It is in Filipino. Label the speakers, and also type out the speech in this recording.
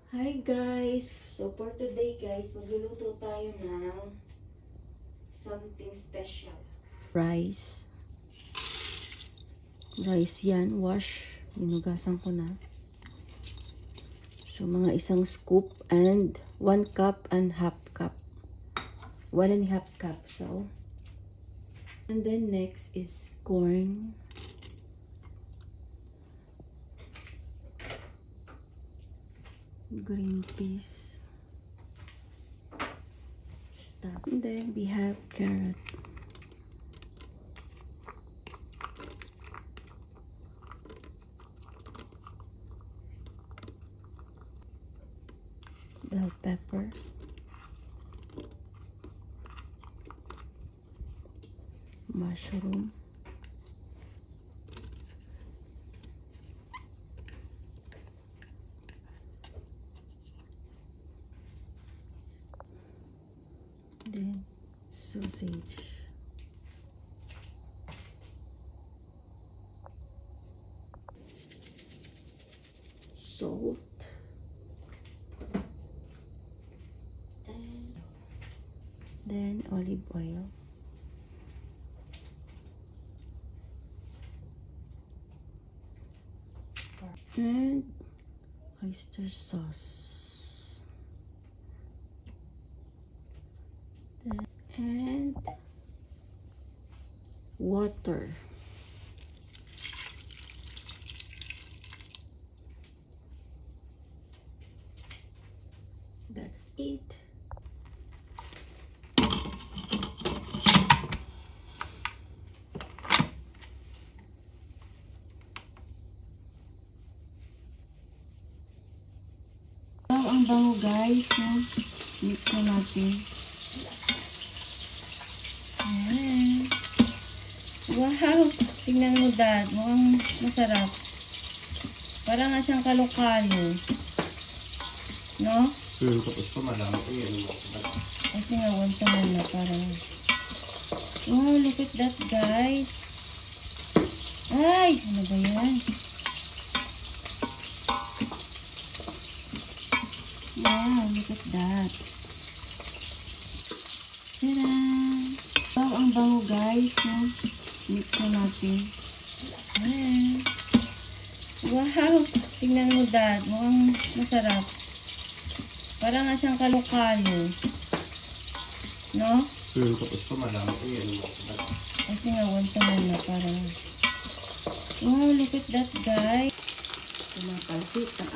Speaker 1: Hi guys! So for today guys, magluluto tayo ng something special. Rice. Rice yan, wash. Hinugasan ko na. So mga isang scoop and 1 cup and half cup. 1.5 cup. So. And then next is corn. Green peas, stuff. And then we have carrot, bell pepper, mushroom, then sausage, salt, and then olive oil, and oyster sauce. And water. That's it. Wow, ang bango guys. Mix na natin. Ayan. Wow! Tingnan mo dad. Mukhang masarap. Parang nga siyang kalokalo. No?
Speaker 2: Tapos pa malaman ko yan.
Speaker 1: Kasi nga, wanta mo na parang. Wow, look at that guys. Ay! Ano ba yan? Wow, look at that. Tara! Wow, ang bango guys. Mix na natin. Ayan. Wow! Tingnan mo dad. Mukhang masarap. Parang nga siyang kalokalo. No?
Speaker 2: Tapos pa malaman ko yan.
Speaker 1: Kasi nga, wanta mo na parang. Wow, look at that guys. Tumapansit ang